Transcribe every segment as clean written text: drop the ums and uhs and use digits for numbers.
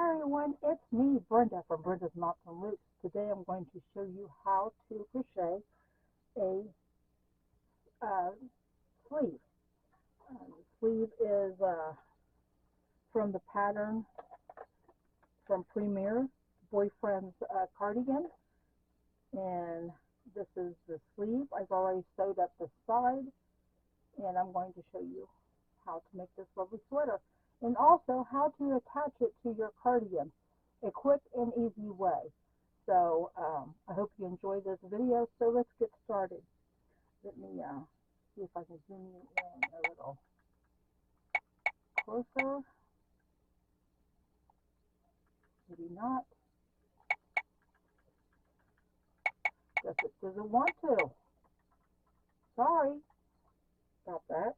Hi everyone, it's me, Brenda from Brenda's Knots and Loops. Today I'm going to show you how to crochet a uh, sleeve. The sleeve is from the pattern from Premier, Boyfriend's Cardigan, and this is the sleeve. I've already sewed up the side, and I'm going to show you how to make this lovely sweater, and also how to attach it to your cardigan, a quick and easy way. So I hope you enjoy this video. So let's get started. Let me see if I can zoom you in a little closer. Maybe not. Guess it doesn't want to. Sorry about that.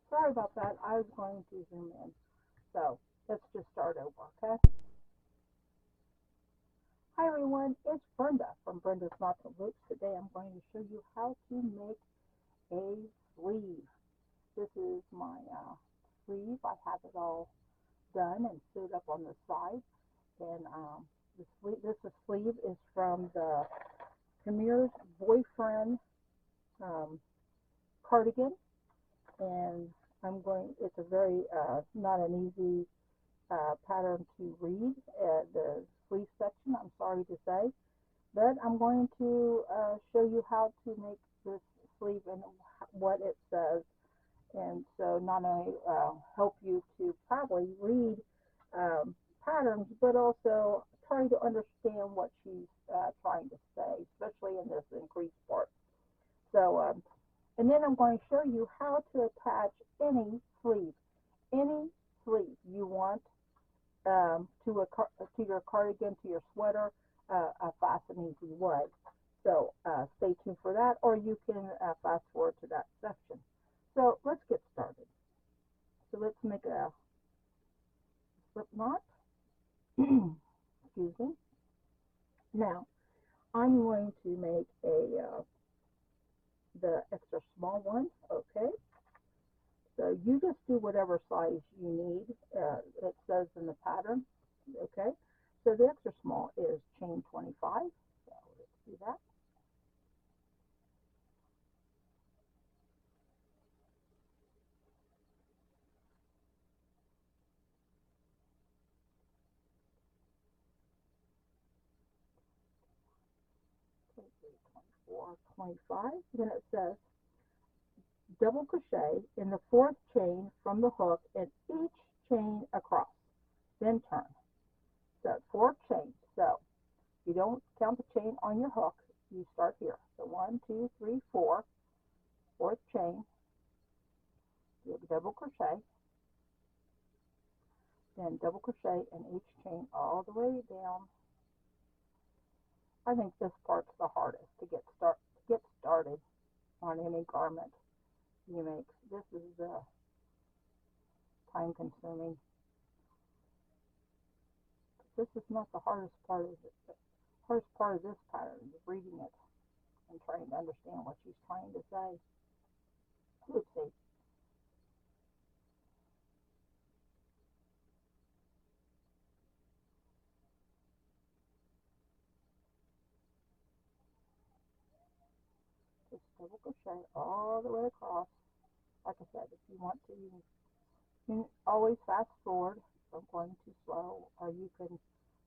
Sorry about that. I was going to zoom in. So let's just start over, okay? Hi everyone, it's Brenda from Brenda's Knots and Loops. Today I'm going to show you how to make a sleeve. This is my sleeve. I have it all done and sewed up on the side. And this sleeve is from the Premier's Boyfriend cardigan. And it's a very, not an easy pattern to read, the sleeve section, I'm sorry to say. But I'm going to show you how to make this sleeve and what it says. And so not only help you to probably read patterns, but also trying to understand what she's trying to say, especially in this increased part. So, and then I'm going to show you how to attach any sleeve you want to your cardigan, to your sweater, a fast and easy way. So stay tuned for that, or you can fast forward to that section. So let's get started. So let's make a slip knot. Excuse me. Now I'm going to make the extra small one. Okay. So you just do whatever size you need. It says in the pattern. Okay. So the extra small is chain 25. So let's do that. Or 25. Then it says double crochet in the fourth chain from the hook in each chain across, then turn. So 4 chains. So you don't count the chain on your hook. You start here. So 1, 2, 3, 4. Fourth chain. You have double crochet. Then double crochet in each chain all the way down. I think this part's the hardest to get started on any garment you make. This is time consuming. This is not the hardest part of it. The hardest part of this pattern is reading it and trying to understand what she's trying to say. Oopsie. Just double crochet all the way across. Like I said, if you want to, you can always fast forward if I'm going too slow, or you can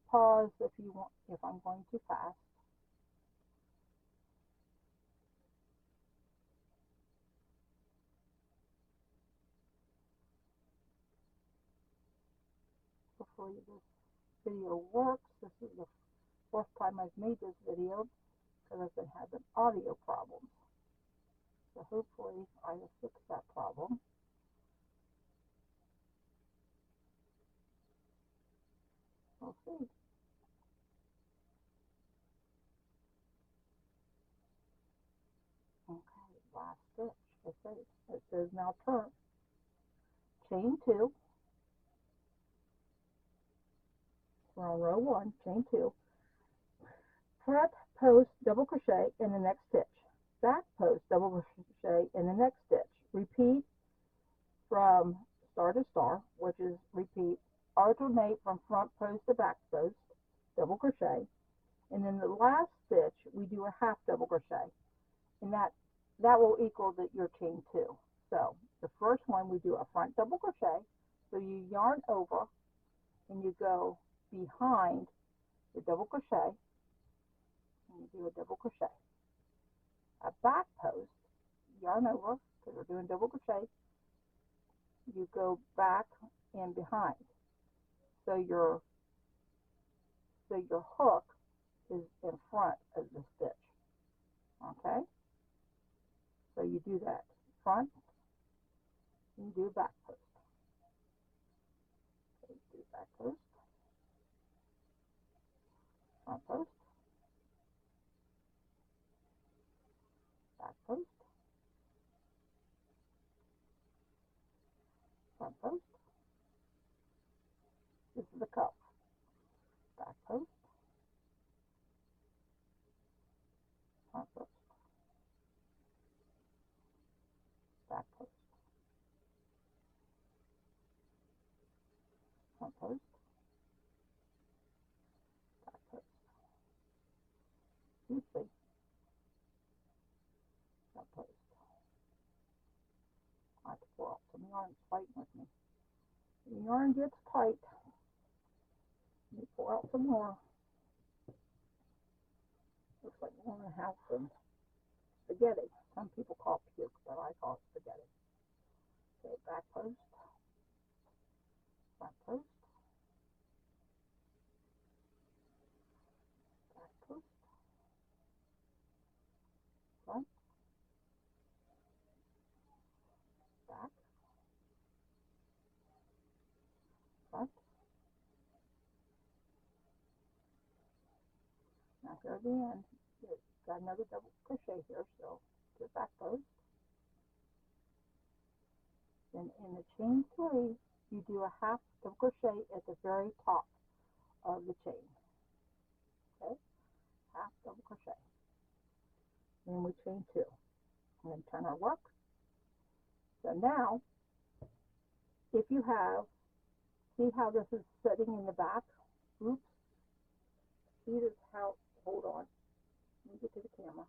pause if you want, if I'm going too fast. Hopefully this video works. This is the fourth time I've made this video because I've been having audio problems. So hopefully I will fix that problem. We'll see. Okay, last stitch. Okay, it says now turn. Chain 2. We're on row 1, chain 2. Prep post double crochet in the next stitch, back post, double crochet in the next stitch. Repeat from star to star, which is repeat, alternate from front post to back post, double crochet, and then the last stitch we do a half double crochet, and that will equal your chain 2. So the first one we do a front double crochet, so you yarn over and you go behind the double crochet and you do a double crochet. A back post, yarn over, because we're doing double crochet, you go back and behind. So your hook is in front of the stitch. Okay? So you do that front and you do back post. Okay, do back post, front post, back post, front post. This is the cup. Back post, front post, back post, front post, back post. You see, front post. I have to pull out some yarn. It's fighting with me. The yarn gets tight. Let me pull out some more. Looks like we're going to have some spaghetti. Some people call it puke, but I call it spaghetti. Okay, back post, front post, back post, front, back, front. Now here at the end, you've got another double crochet here, so do a back post. Then in the chain 3, you do a half double crochet at the very top of the chain. Okay, half double crochet. Then we chain 2. And then turn our work. So now, if you have, see how this is sitting in the back? Oops. See this how, hold on. Let me get to the camera.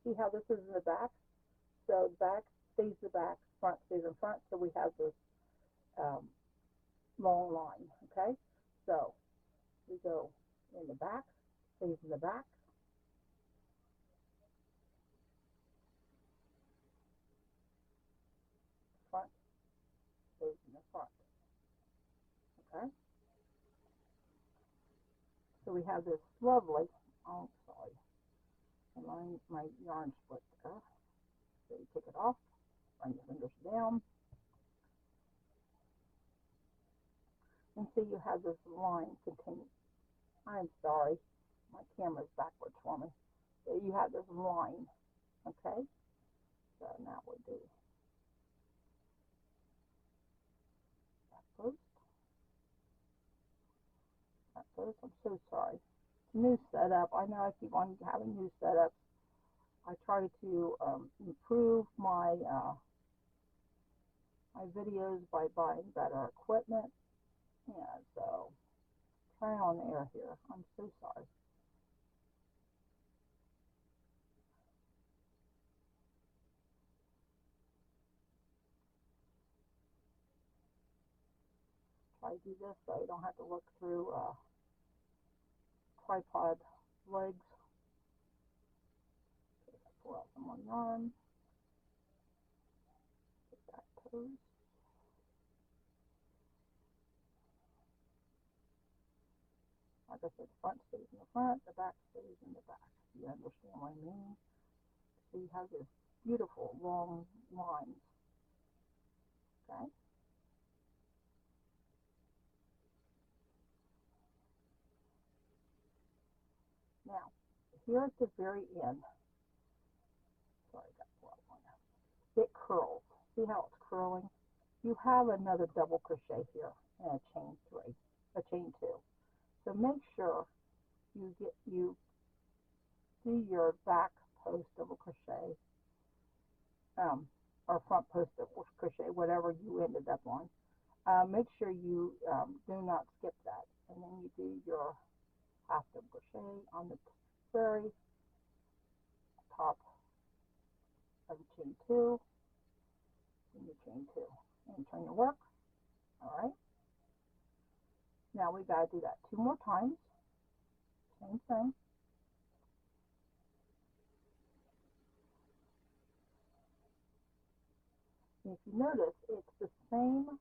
See how this is in the back? So back stays the back, front stays in front, so we have this long line, okay? So we go in the back, stays in the back, front stays in the front, okay? So we have this lovely, oh sorry, and my yarn split there. So you take it off, run your fingers down, and see you have this line continue. I'm sorry, my camera's backwards for me. So you have this line, okay? So now we do back post, back post. I'm so sorry. New setup. I know I keep on having new setups. I try to improve my my videos by buying better equipment. Yeah, so try on air here. I'm so sorry. Try to do this so I don't have to look through tripod legs. Okay, pull out some more yarn. Get that post. Like I said, the front stays in the front, the back stays in the back. You understand what I mean? So you have this beautiful long lines. Okay? Now, here at the very end, sorry, I got to pull out one now. It curls. See how it's curling? You have another double crochet here in a chain 3, a chain 2. So make sure you do do your back post double crochet, or front post double crochet, whatever you ended up on, make sure you do not skip that. And then you do your half double crochet on the very top of chain 2, and you chain 2, and turn your work. All right. Now we got to do that 2 more times. Same thing. And if you notice, it's the same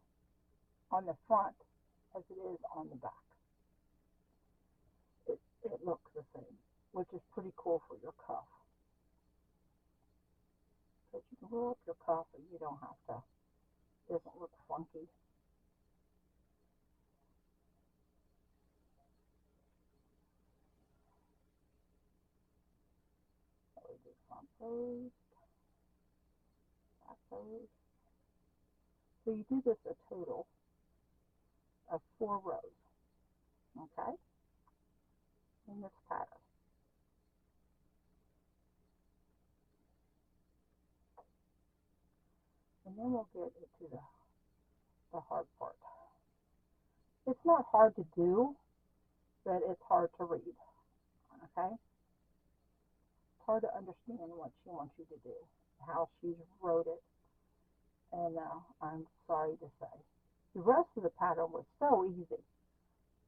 on the front as it is on the back. It looks the same, which is pretty cool for your cuff. Because you can roll up your cuff and you don't have to, it doesn't look funky. So we do front post, back post. So you do this a total of 4 rows, okay, in this pattern. And then we'll get into the hard part. It's not hard to do, but it's hard to read, okay? It's hard to understand what she wants you to do, how she wrote it, and I'm sorry to say. The rest of the pattern was so easy.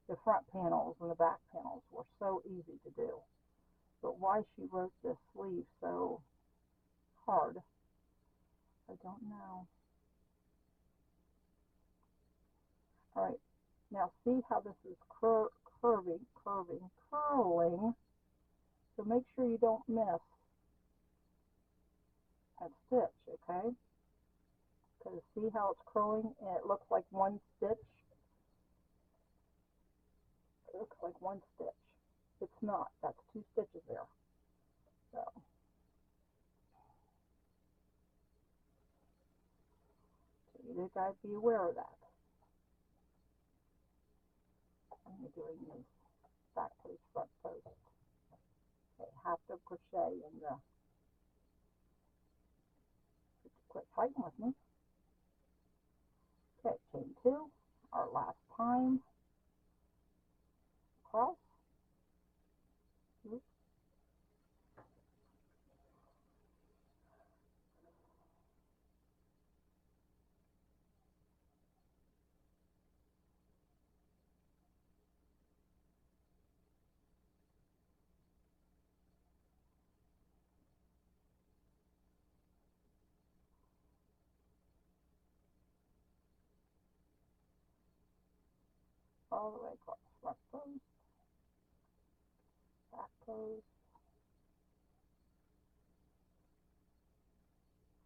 The front panels and the back panels were so easy to do. But why she wrote this sleeve so hard, I don't know. All right, now see how this is curling. So make sure you don't miss a stitch, okay? Because see how it's curling and it looks like one stitch? It looks like one stitch. It's not. That's 2 stitches there. So you guys be aware of that. And you're doing this back post, front post. Okay, half double crochet in the, quit fighting with me. Okay, chain 2, our last time, across. Oops. All the way across, front post, back post,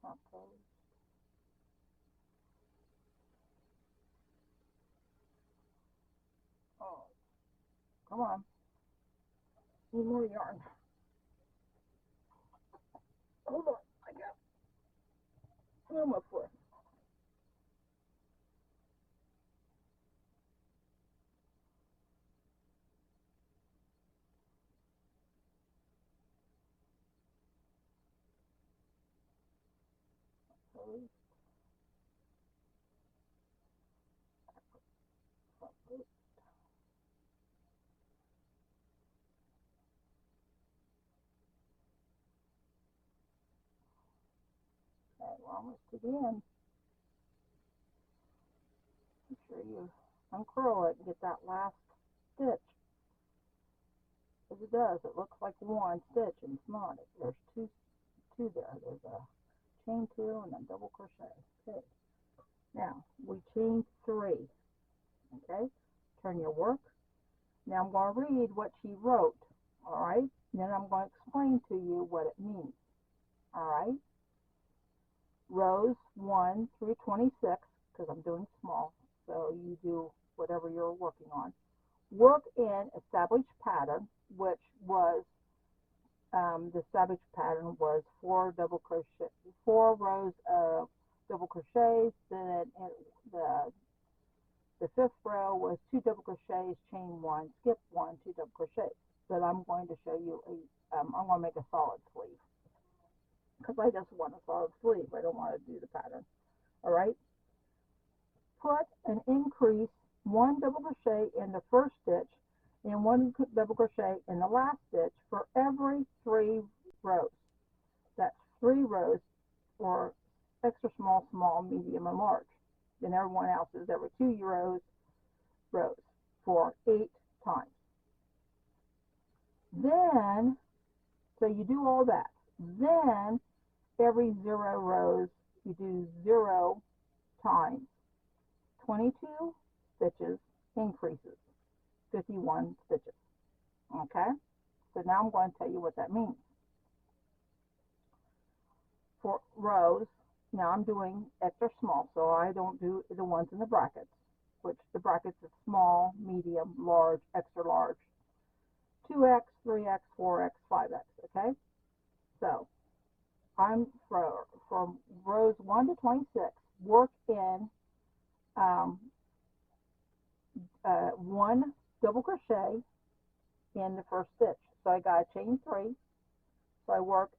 front post. Oh, come on. Need more yarn. Hold on, I got on my foot. Post, front post. Okay, we're almost to the end. Make sure you uncurl it and get that last stitch. As it does, it looks like one stitch and it's not. There's two there. There's a chain 2 and then double crochet. Okay. Now we chain 3. Okay. Turn your work. Now I'm going to read what she wrote. All right. Then I'm going to explain to you what it means. All right. Rows 1 through 26, because I'm doing small, so you do whatever you're working on. Work in established pattern, which was the established pattern was 4 double crochet, 4 rows of double crochets. Then the 5th row was 2 double crochets, chain 1, skip 1, 2 double crochets. but I'm going to show you I'm going to make a solid sleeve because I just want a solid sleeve. I don't want to do the pattern. All right. Put an increase 1 double crochet in the first stitch and 1 double crochet in the last stitch for every 3 rows. That's 3 rows for extra small, small, medium, and large. Then everyone else is every 2 rows for 8 times. Then, so you do all that. Then every 0 rows you do 0 times 22 stitches increases 51 stitches. Okay, so now I'm going to tell you what that means. For rows, now I'm doing extra small, so I don't do the ones in the brackets, which the brackets is small, medium, large, extra large, 2x, 3x, 4x, 5x, okay? So I'm from rows 1 to 26, work in 1 double crochet in the first stitch. So I got a chain 3, so I work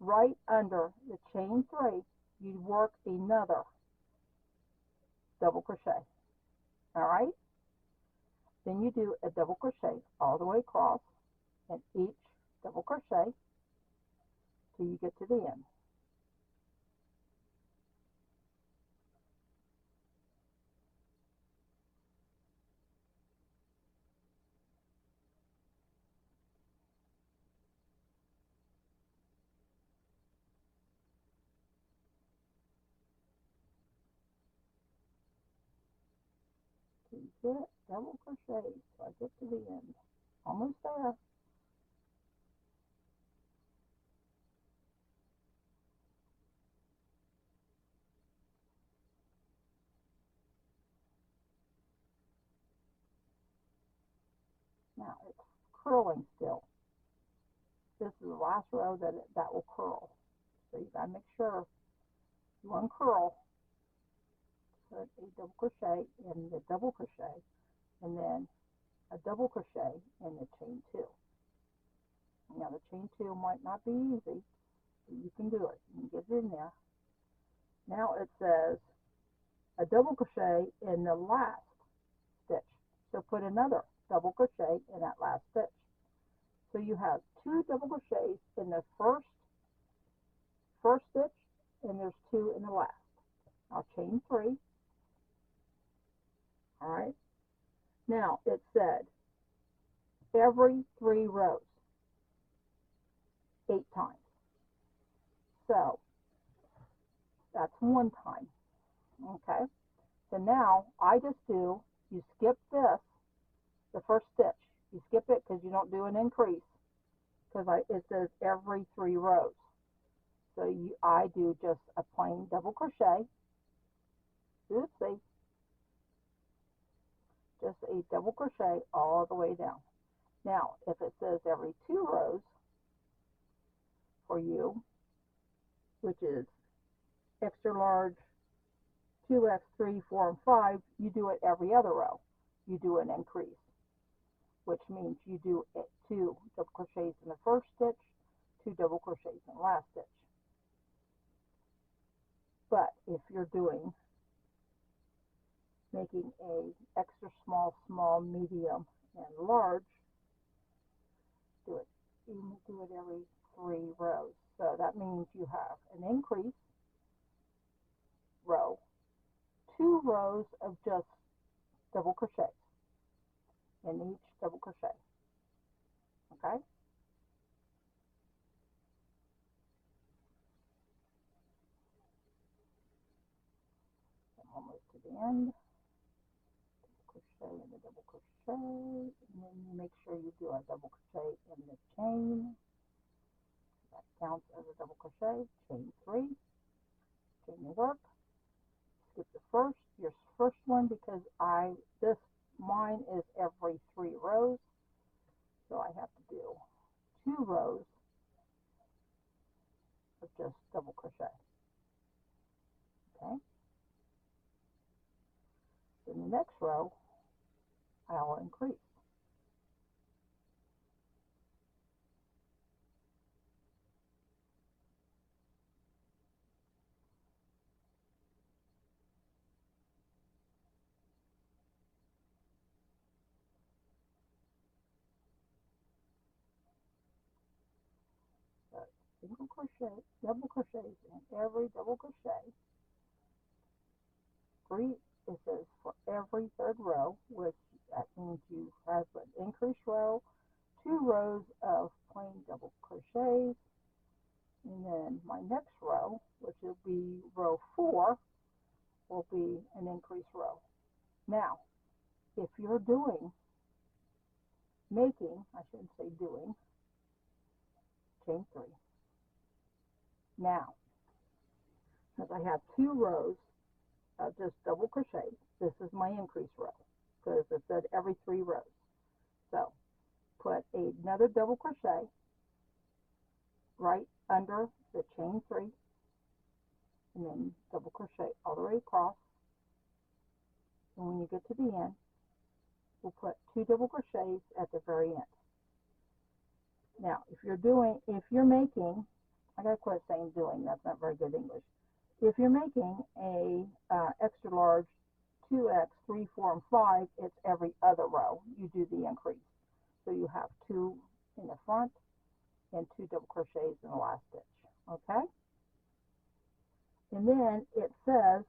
right under the chain 3, you work another double crochet. All right? Then you do a double crochet all the way across in each double crochet till you get to the end. Till you get it, double crochet till I get to the end. Almost there. Now it's curling still. This is the last row that will curl. So you gotta make sure you uncurl, put a double crochet in the double crochet, and then a double crochet in the chain 2. Now the chain 2 might not be easy, but you can do it. You can get it in there. Now it says a double crochet in the last stitch. So put another double crochet in that last stitch. So you have 2 double crochets in the first stitch, and there's 2 in the last. Now chain 3. All right. Now it said every 3 rows, 8 times. So that's 1 time. Okay. So now I just do, you skip this, the first stitch. You skip it because you don't do an increase because it says every 3 rows. So I do just a plain double crochet. Oopsie. Just a double crochet all the way down. Now, if it says every 2 rows for you, which is extra large, 2x, 3, 4, and 5, you do it every other row. You do an increase, which means you do 2 double crochets in the first stitch, 2 double crochets in the last stitch. But if you're making a extra small, small, medium, and large, you do it every 3 rows. So that means you have an increase row, 2 rows of just double crochets in each double crochet. Okay? I'm almost to the end. Crochet in the double crochet, and then you make sure you do a double crochet in the chain. That counts as a double crochet. Chain 3, chain your work. Skip your first one because mine is every 3 rows, so I have to do 2 rows of just double crochet. Okay. In the next row, I'll increase. single crochet, double crochets in every double crochet. Three, it says for every third row, which that means you have an increased row, 2 rows of plain double crochets, and then my next row, which will be row 4, will be an increased row. Now, if you're making, I shouldn't say doing, chain 3. Now, since I have 2 rows of just double crochet, this is my increase row, because it said every 3 rows. So, put another double crochet right under the chain 3, and then double crochet all the way across. And when you get to the end, we'll put 2 double crochets at the very end. Now, if you're making, I gotta quit saying doing, that's not very good English. If you're making a extra large 2x, 3, 4, and 5, it's every other row. You do the increase. So you have 2 in the front and 2 double crochets in the last stitch. Okay? And then it says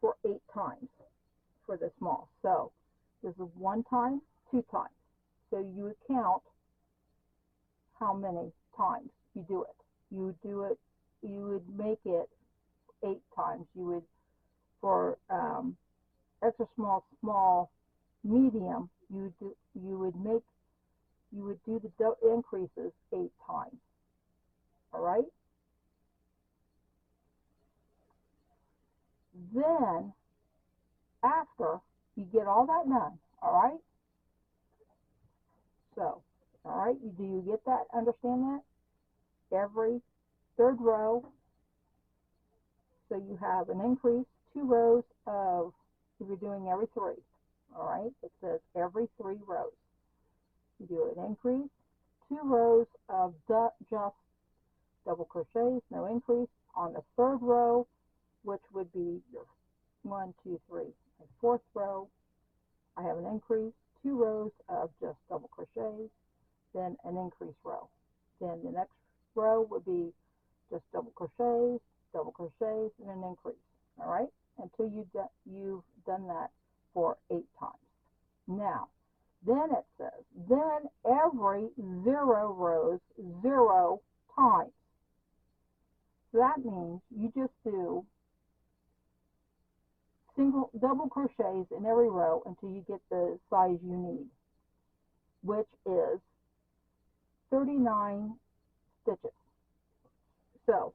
for 8 times for the small. So this is 1 time, 2 times. So you would count how many times you do it. You would make it 8 times. You would, for extra small, medium, you would do the increases 8 times. All right? Then, after you get all that done, all right? So, all right, do you get that? Understand that? Every third row, so you have an increase, 2 rows of, if you're doing every 3, all right? It says every 3 rows. You do an increase, 2 rows of just double crochets, no increase. On the third row, which would be your 1, 2, 3, and 4th row, I have an increase, 2 rows of just double crochets, then an increase row. Then the next row would be just double crochets, and an increase. All right, until you've done that for 8 times. Now, then it says, then every 0 rows 0 times. So that means you just do double crochets in every row until you get the size you need, which is 39 stitches. So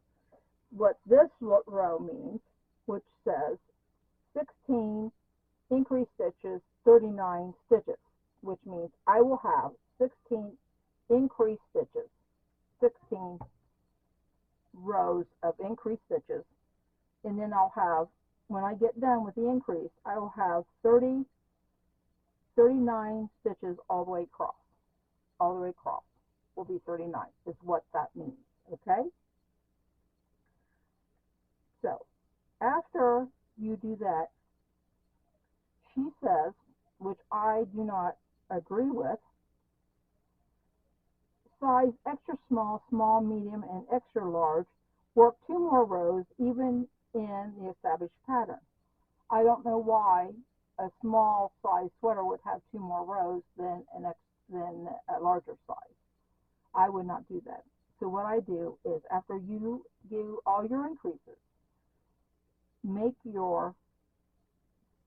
what this row means, which says 16 increased stitches, 39 stitches, which means I will have 16 increased stitches, 16 rows of increased stitches, and then I'll have, when I get done with the increase, I will have 39 stitches all the way across. All the way across will be 39 is what that means, okay? So, after you do that, she says, which I do not agree with, size extra small, small, medium, and extra large, work 2 more rows even in the established pattern. I don't know why a small size sweater would have 2 more rows than a larger size. I would not do that. So what I do is, after you do all your increases, make your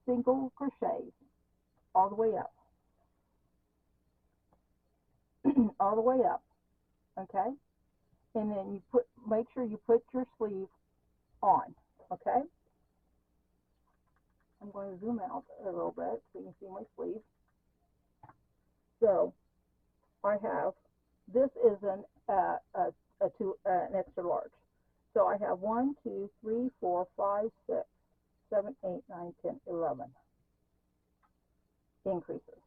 single crochets all the way up. All the way up, okay? And then you make sure you put your sleeve on, okay? I'm going to zoom out a little bit so you can see my sleeve. So I have, this is an extra large. So I have 1, 2, 3, 4, 5, 6, 7, 8, 9, 10, 11 increases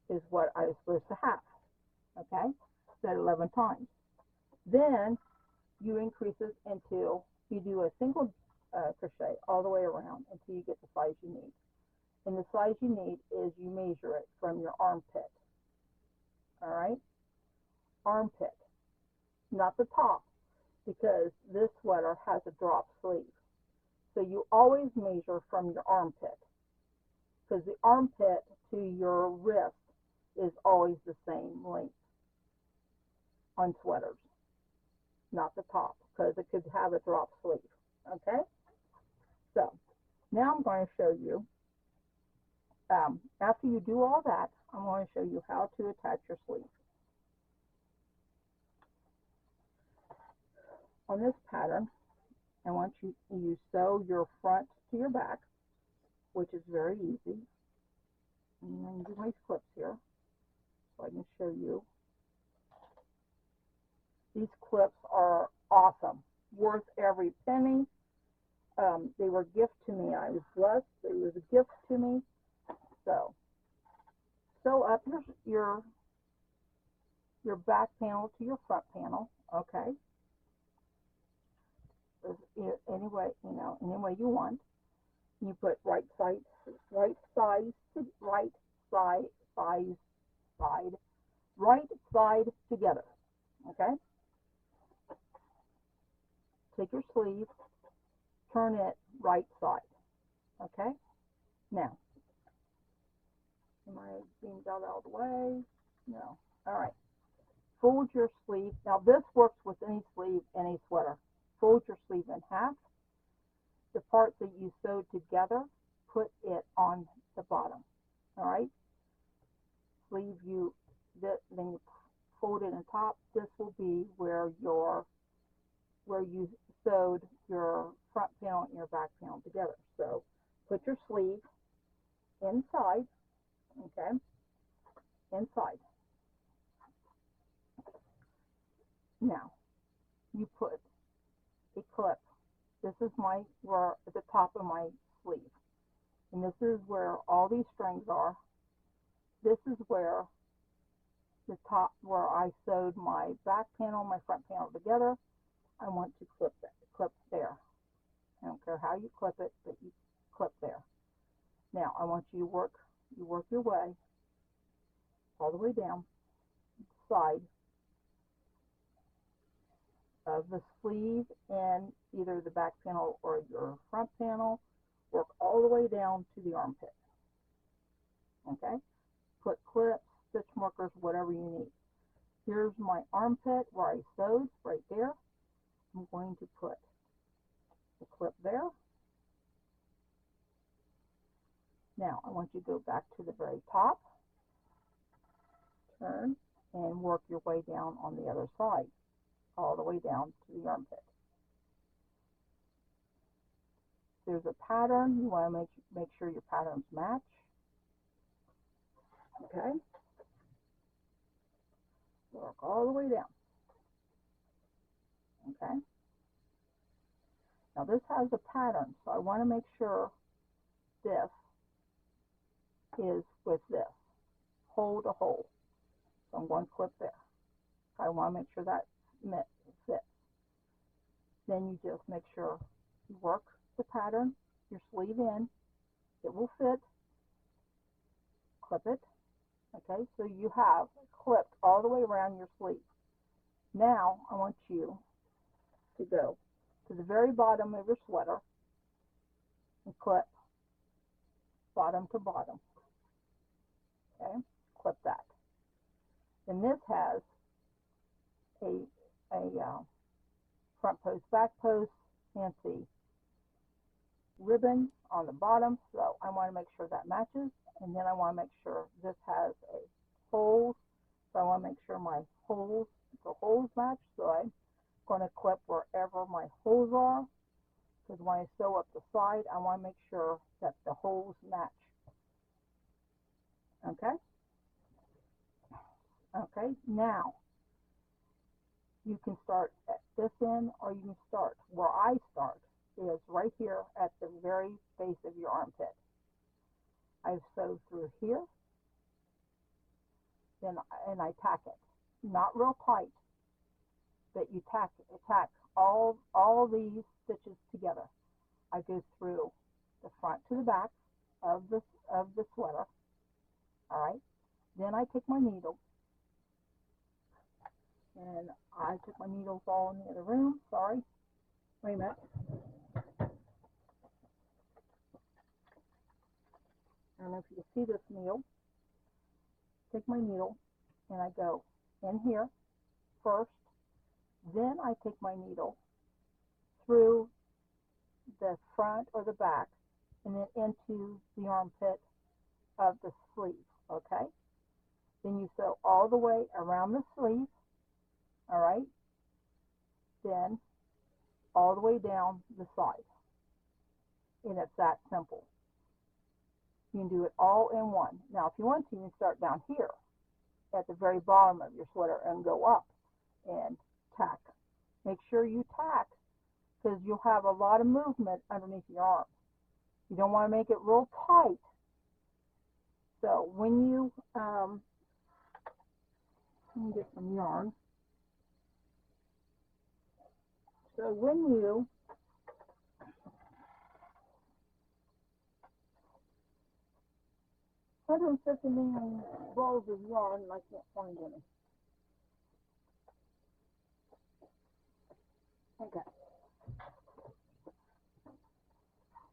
is what I was supposed to have, okay? That 11 times. Then you increase it until you do a single crochet all the way around until you get the size you need. And the size you need is, you measure it from your armpit. All right? Armpit, not the top. because this sweater has a drop sleeve. So you always measure from your armpit, because the armpit to your wrist is always the same length on sweaters, not the top, because it could have a drop sleeve. Okay? So now I'm going to show you, after you do all that, I'm going to show you how to attach your sleeve. On this pattern, I want you sew your front to your back, which is very easy. And I'm going to do my clips here so I can show you. These clips are awesome, worth every penny. They were a gift to me. I was blessed. It was a gift to me. So sew up your back panel to your front panel. Okay. Any way you want. You put right side together. Okay. Take your sleeve, turn it right side. Okay. Now, am I being got out of the way? No. All right. Fold your sleeve. Now this works with any sleeve, any sweater. Fold your sleeve in half. The part that you sewed together, put it on the bottom. All right. Sleeve then you fold it on top. This will be where you sewed your front panel and your back panel together. So put your sleeve inside. Okay. Inside. Now you put a clip. This is where at the top of my sleeve, and this is where all these strings are. This is where the top, where I sewed my back panel, my front panel together. I want to clip there. I don't care how you clip it, but you clip there. Now I want you to work your way all the way down the side of the sleeve and either the back panel or your front panel. Work all the way down to the armpit. Okay? Put clips, stitch markers, whatever you need. Here's my armpit where I sewed right there. I'm going to put the clip there. Now I want you to go back to the very top, turn, and work your way down on the other side, all the way down to the armpit. There's a pattern. You want to make sure your patterns match. Okay? Work all the way down. Okay? Now this has a pattern, so I want to make sure this is with this, hole to hole. So I'm going to clip there. I want to make sure that fits. Then you just make sure you work the pattern, your sleeve in, it will fit, clip it. Okay, so you have clipped all the way around your sleeve. Now I want you to go to the very bottom of your sweater and clip bottom to bottom. Okay, clip that. And this has a front post, back post, fancy ribbon on the bottom, so I want to make sure that matches. And then I want to make sure this has a hole, so I want to make sure the holes match. So I'm going to clip wherever my holes are, because when I sew up the side, I want to make sure that the holes match. Okay? Okay, now you can start at this end, or you can start where I start, is right here at the very base of your armpit. I've sewed through here, and I tack it. Not real tight, but you tack all these stitches together. I go through the front to the back of the sweater. All right. Then I take my needle and and I took my needles all in the other room. Sorry. Wait a minute. I don't know if you can see this needle. Take my needle and I go in here first. Then I take my needle through the front or the back and then into the armpit of the sleeve, okay? Then you sew all the way around the sleeve, all right? Then all the way down the side. And it's that simple. You can do it all in one. Now, if you want to, you can start down here at the very bottom of your sweater and go up and tack. Make sure you tack because you'll have a lot of movement underneath your arm. You don't want to make it real tight. So when you, let me get some yarn. So when you put in 50 million rolls of yarn, and I can't find any. Okay.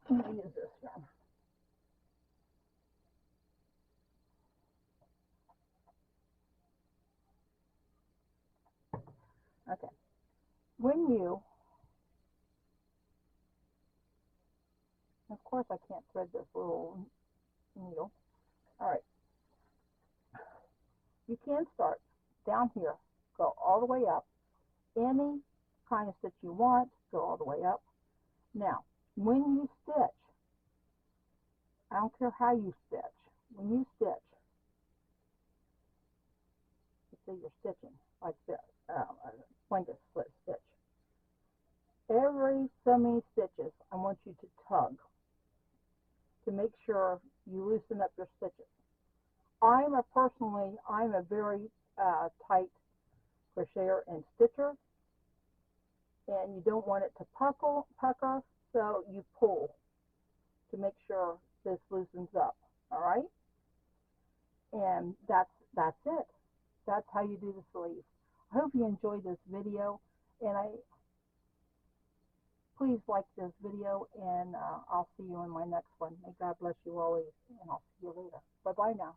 Let me use this yarn. Okay. When you, of course I can't thread this little needle. All right. You can start down here, go all the way up. Any kind of stitch you want, go all the way up. Now, when you stitch, I don't care how you stitch. When you stitch, let's say you're stitching like this, blanket split stitch. Every so many stitches, I want you to tug to make sure you loosen up your stitches. I'm a very tight crocheter and stitcher, and you don't want it to pucker, so you pull to make sure this loosens up. All right, and that's it. That's how you do the sleeve. I hope you enjoyed this video, and please like this video, and I'll see you in my next one. May God bless you always, and I'll see you later. Bye bye now.